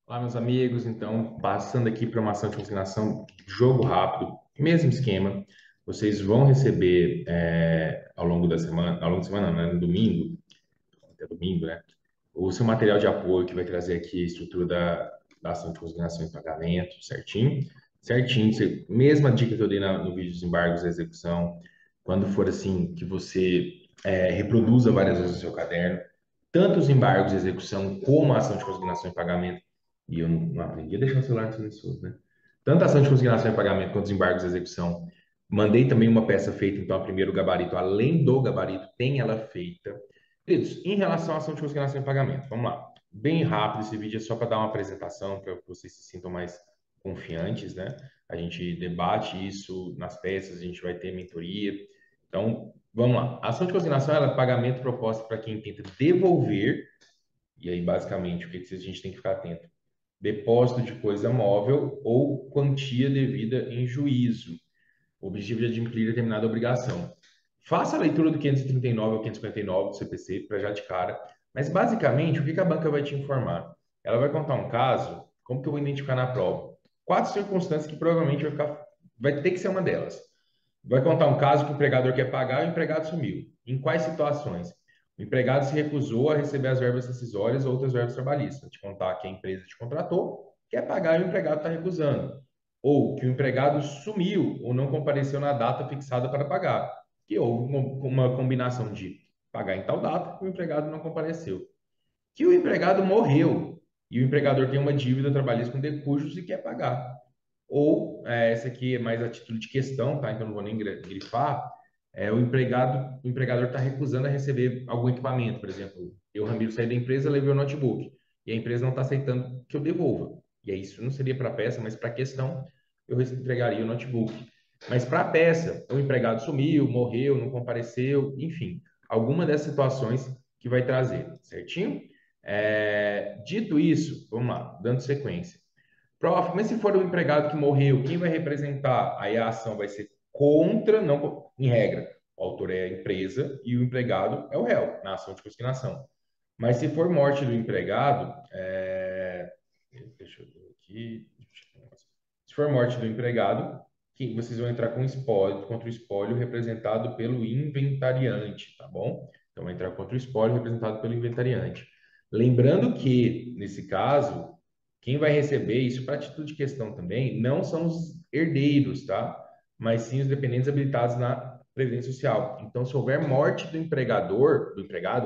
Olá, meus amigos. Então, passando aqui para uma ação de consignação, jogo rápido, mesmo esquema. Vocês vão receber ao longo da semana, ao longo da semana, não, né, no domingo, até domingo, né? O seu material de apoio que vai trazer aqui a estrutura da ação de consignação e pagamento, certinho? Certinho. Mesma dica que eu dei no vídeo dos embargos e execução, quando for assim, que você reproduza várias vezes o seu caderno, tanto os embargos de execução como a ação de consignação e pagamento, e eu não aprendi a deixar o celular no silencioso, né? Tanto a ação de consignação e pagamento quanto os embargos de execução. Mandei também uma peça feita, então, a primeiro gabarito, além do gabarito, tem ela feita. Queridos, em relação à ação de consignação e pagamento, vamos lá. Bem rápido, esse vídeo é só para dar uma apresentação, para que vocês se sintam mais confiantes, né? A gente debate isso nas peças, a gente vai ter mentoria. Então, vamos lá. A ação de consignação ela é pagamento proposta para quem tenta devolver, e aí, basicamente, o que a gente tem que ficar atento? Depósito de coisa móvel ou quantia devida em juízo. O objetivo de adquirir determinada obrigação. Faça a leitura do 539 ao 559 do CPC, para já de cara. Mas, basicamente, o que a banca vai te informar? Ela vai contar um caso, como que eu vou identificar na prova? Quatro circunstâncias que provavelmente vai ter que ser uma delas. Vai contar um caso que o empregador quer pagar e o empregado sumiu. Em quais situações? O empregado se recusou a receber as verbas rescisórias ou outras verbas trabalhistas. Te contar que a empresa te contratou, quer pagar e o empregado está recusando. Ou que o empregado sumiu ou não compareceu na data fixada para pagar. Que houve uma combinação de pagar em tal data e o empregado não compareceu. Que o empregado morreu e o empregador tem uma dívida trabalhista com decujos e quer pagar. Ou, essa aqui é mais a título de questão, tá? Então não vou nem grifar. O empregador está recusando a receber algum equipamento, por exemplo. Eu, Ramiro, saí da empresa, levei o notebook e a empresa não está aceitando que eu devolva. E aí, isso não seria para a peça, mas para a questão, eu entregaria o notebook. Mas para a peça, o empregado sumiu, morreu, não compareceu, enfim, alguma dessas situações que vai trazer, certinho? Dito isso, vamos lá, dando sequência. Prof, mas se for o empregado que morreu, quem vai representar? Aí a ação vai ser contra, não em regra. O autor é a empresa e o empregado é o réu, na ação de consignação. Mas se for morte do empregado, deixa eu ver aqui. Se for morte do empregado, que vocês vão entrar com espólio, contra o espólio representado pelo inventariante, tá bom? Então vai entrar contra o espólio representado pelo inventariante. Lembrando que, nesse caso, quem vai receber isso para título de questão também não são os herdeiros, tá? Mas sim os dependentes habilitados na Previdência Social. Então, se houver morte do empregado,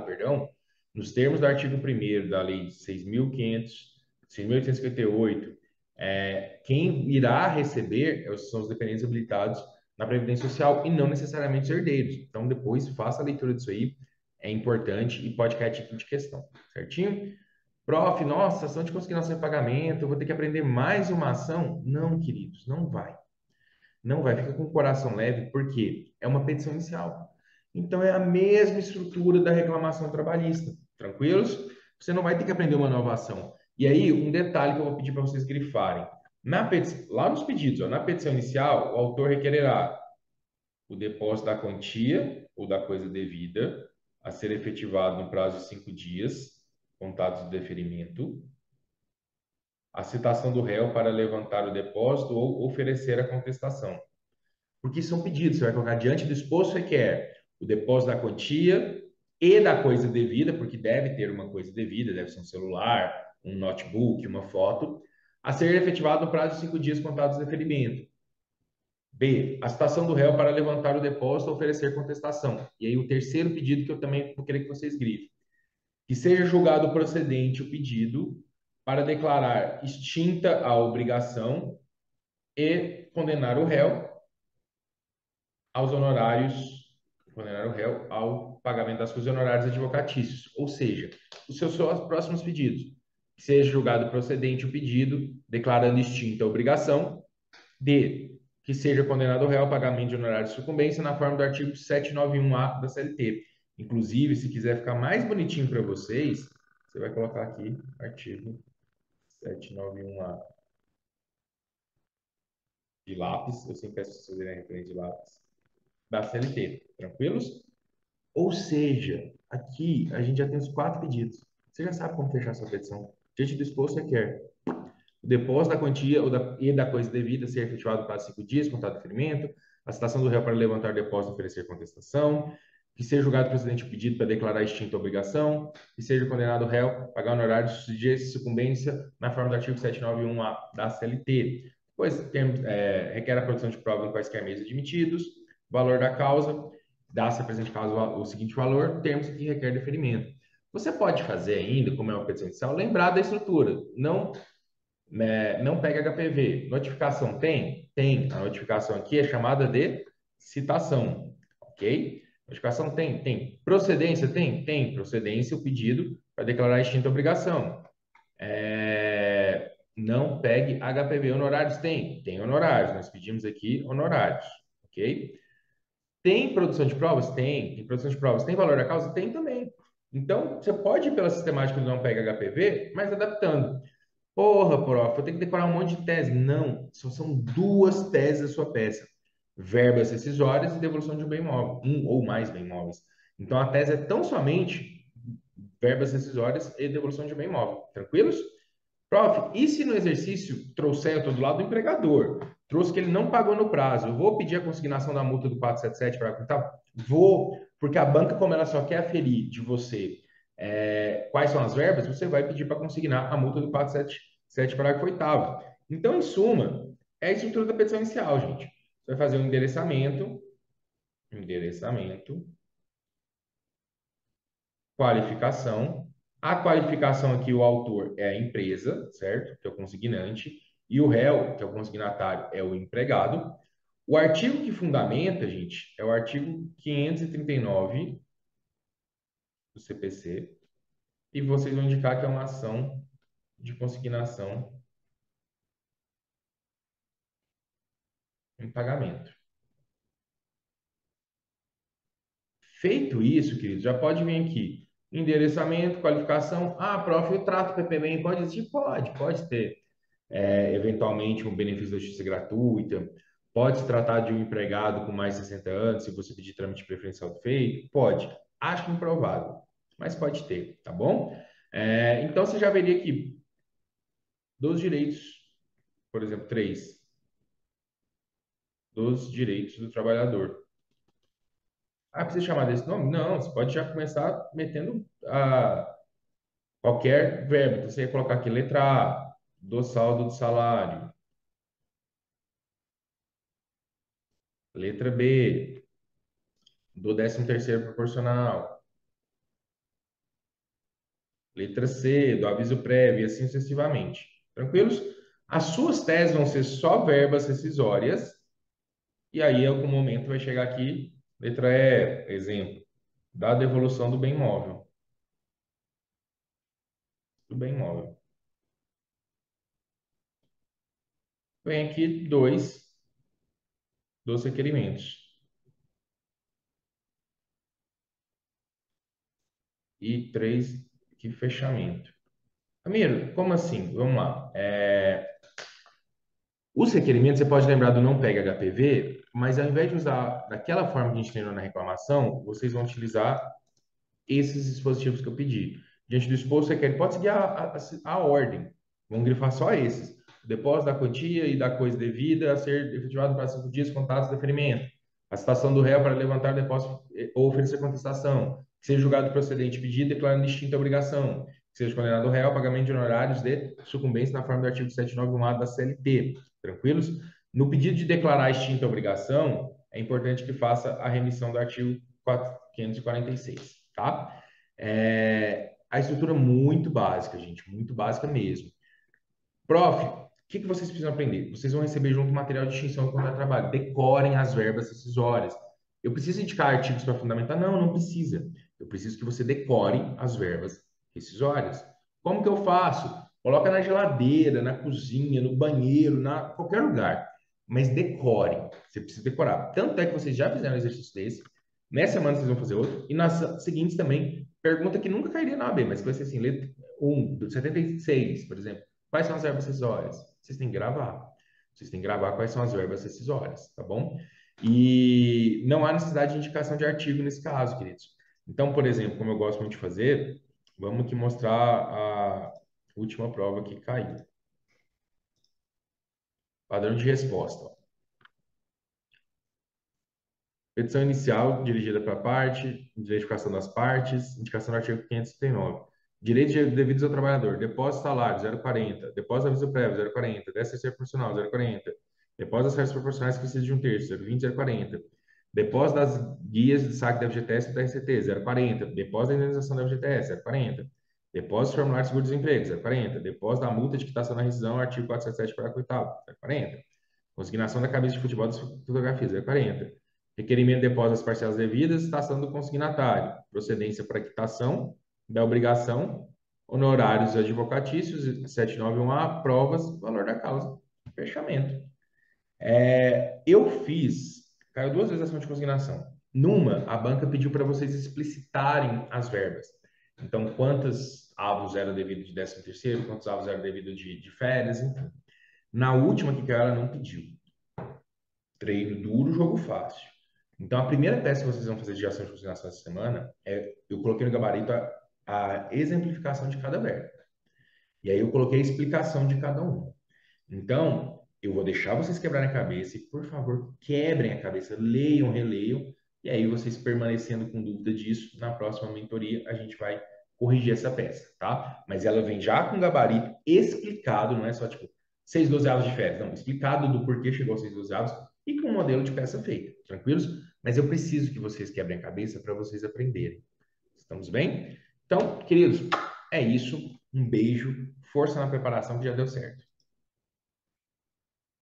perdão, nos termos do artigo 1º da Lei 6.858, quem irá receber são os dependentes habilitados na Previdência Social e não necessariamente os herdeiros. Então, depois faça a leitura disso aí, é importante e pode cair a título de questão, certinho? Prof, nossa, ação de consignação e pagamento, eu vou ter que aprender mais uma ação? Não, queridos, não vai. Não vai, fica com o coração leve, porque é uma petição inicial. Então, é a mesma estrutura da reclamação trabalhista. Tranquilos? Você não vai ter que aprender uma nova ação. E aí, um detalhe que eu vou pedir para vocês grifarem. Lá nos pedidos, ó, na petição inicial, o autor requererá o depósito da quantia ou da coisa devida a ser efetivado no prazo de 5 dias, contados do deferimento, a citação do réu para levantar o depósito ou oferecer a contestação. Porque são pedidos, você vai colocar diante do exposto requer o depósito da quantia e da coisa devida, porque deve ter uma coisa devida, deve ser um celular, um notebook, uma foto, a ser efetivado no prazo de 5 dias contados do deferimento. B, a citação do réu para levantar o depósito ou oferecer contestação. E aí o terceiro pedido que eu também vou querer que vocês grifem. Que seja julgado procedente o pedido para declarar extinta a obrigação e condenar o réu aos honorários, condenar o réu ao pagamento das coisas honorários advocatícios. Ou seja, os seus próximos pedidos. Que seja julgado procedente o pedido, declarando extinta a obrigação. D. Que seja condenado o réu ao pagamento de honorários de sucumbência na forma do artigo 791-A da CLT. Inclusive, se quiser ficar mais bonitinho para vocês, você vai colocar aqui artigo 791-A de lápis. Eu sempre peço para vocês fazerem a referência de lápis da CLT. Tranquilos? Ou seja, aqui a gente já tem os 4 pedidos. Você já sabe como fechar sua petição. Diante do exposto, requer o depósito da quantia e da coisa devida ser efetivado para 5 dias, contado o ferimento, a citação do réu para levantar depósito e oferecer contestação, que seja julgado procedente o pedido para declarar extinta a obrigação, que seja condenado o réu a pagar honorários de sucumbência na forma do artigo 791-A da CLT. Pois requer a produção de prova em quaisquer meios admitidos, valor da causa, dá-se a presente causa o seguinte valor, termos que requer deferimento. Você pode fazer ainda, como é uma petição inicial, lembrar da estrutura. Não pega HPV. Notificação tem? Tem. A notificação aqui é chamada de citação, ok? Notificação tem? Tem. Procedência tem? Tem. Procedência, o pedido para declarar extinta obrigação. Não pegue HPV. Honorários tem? Tem honorários. Nós pedimos aqui honorários, ok? Tem produção de provas? Tem. Tem produção de provas. Tem valor da causa? Tem também. Então, você pode ir pela sistemática do não pega HPV, mas adaptando. Porra, prof, eu tenho que decorar um monte de tese. Não, só são duas teses da sua peça: verbas rescisórias e devolução de um bem imóvel, um ou mais bem imóveis. Então a tese é tão somente verbas rescisórias e devolução de um bem imóvel. Tranquilos? Prof, e se no exercício trouxer, eu estou do lado do empregador, trouxe que ele não pagou no prazo, eu vou pedir a consignação da multa do 477 para contar? Vou, porque a banca, como ela só quer aferir de você quais são as verbas, você vai pedir para consignar a multa do 477, parágrafo 8º. Então, em suma, é a estrutura da petição inicial, gente. Você vai fazer um endereçamento, qualificação. A qualificação aqui, o autor é a empresa, certo? Que é o consignante. E o réu, que é o consignatário, é o empregado. O artigo que fundamenta, gente, é o artigo 539 do CPC. E vocês vão indicar que é uma ação de consignação em pagamento. Feito isso, querido, já pode vir aqui. Endereçamento, qualificação. Ah, prof, eu trato PPBem, pode existir? Pode ter. Eventualmente um benefício da justiça gratuita, pode se tratar de um empregado com mais de 60 anos, se você pedir trâmite preferencial feito, pode. Acho improvável, mas pode ter, tá bom? Então você já veria aqui dos direitos, por exemplo, três, dos direitos do trabalhador. Ah, precisa chamar desse nome? Não, você pode já começar metendo qualquer verbo. Então, você ia colocar aqui letra A, do saldo do salário. Letra B, do 13º proporcional. Letra C, do aviso prévio, e assim sucessivamente. Tranquilos? As suas teses vão ser só verbas rescisórias, e aí, em algum momento, vai chegar aqui, letra E, exemplo, da devolução do bem móvel. Do bem móvel. Vem aqui dois dos requerimentos. E três, que fechamento. Amiro, como assim? Vamos lá. Os requerimentos, você pode lembrar do não pega HPV, mas ao invés de usar daquela forma que a gente treinou na reclamação, vocês vão utilizar esses dispositivos que eu pedi. Diante do exposto, você quer, pode seguir a ordem. Vamos grifar só esses. O depósito da quantia e da coisa devida a ser efetivado para 5 dias, contados de deferimento. A citação do réu para levantar depósito ou oferecer contestação. Que seja julgado procedente pedido, declarando extinta a obrigação. Que seja condenado o réu ao pagamento de honorários de sucumbência na forma do artigo 791-A da CLT. Tranquilos? No pedido de declarar extinta a obrigação, é importante que faça a remissão do artigo 546, tá? A estrutura muito básica, gente, muito básica mesmo. Prof, o que vocês precisam aprender? Vocês vão receber junto material de extinção do contrato de trabalho. Decorem as verbas rescisórias. Eu preciso indicar artigos para fundamentar? Não, não precisa. Eu preciso que você decore as verbas rescisórias. Como que eu faço? Coloca na geladeira, na cozinha, no banheiro, na qualquer lugar. Mas decore. Você precisa decorar. Tanto é que vocês já fizeram um exercício desse. Nessa semana vocês vão fazer outro. E nas seguintes também. Pergunta que nunca cairia na AB, mas que vai ser assim, letra 1, 76, por exemplo. Quais são as verbas rescisórias? Vocês têm que gravar. Vocês têm que gravar quais são as verbas rescisórias, tá bom? E não há necessidade de indicação de artigo nesse caso, queridos. Então, por exemplo, como eu gosto muito de fazer, vamos aqui mostrar a última prova que caiu. Padrão de resposta. Ó. Petição inicial dirigida para a parte, identificação das partes, indicação do artigo 539. Direitos devidos ao trabalhador, depósito salário, 0,40. Depósito aviso prévio, 0,40. Décimo terceiro proporcional, 0,40. Depósito das férias proporcionais que precisa de um terço, 0,20, 0,40. Depósito das guias de saque da FGTS e da RCT, 0,40. Depósito da indenização da FGTS, 0,40. Depósito de formulário de seguro-desemprego, 0,40. Depósito da multa de quitação na rescisão, artigo 477, parágrafo 8º, 0,40. Consignação da camisa de futebol das fotografias, 0,40. Requerimento de depósito das parcelas devidas, citação do consignatário, procedência para quitação da obrigação, honorários advocatícios, 791A, provas, valor da causa, fechamento. Eu fiz, caiu duas vezes a ação de consignação. Numa, a banca pediu para vocês explicitarem as verbas. Então, quantos avos eram devido de 13º, quantos avos eram devido de férias, enfim. Na última que caiu, ela não pediu. Treino duro, jogo fácil. Então, a primeira peça que vocês vão fazer de ação de consignação essa semana eu coloquei no gabarito a exemplificação de cada verbo. E aí eu coloquei a explicação de cada um. Então, eu vou deixar vocês quebrarem a cabeça e, por favor, quebrem a cabeça, leiam, releiam, e aí vocês permanecendo com dúvida disso, na próxima mentoria a gente vai corrigir essa peça, tá? Mas ela vem já com gabarito explicado, não é só tipo 6/12 de férias, não, explicado do porquê chegou aos 6/12 e com um modelo de peça feita, tranquilos? Mas eu preciso que vocês quebrem a cabeça para vocês aprenderem. Estamos bem? Então, queridos, é isso. Um beijo, força na preparação que já deu certo.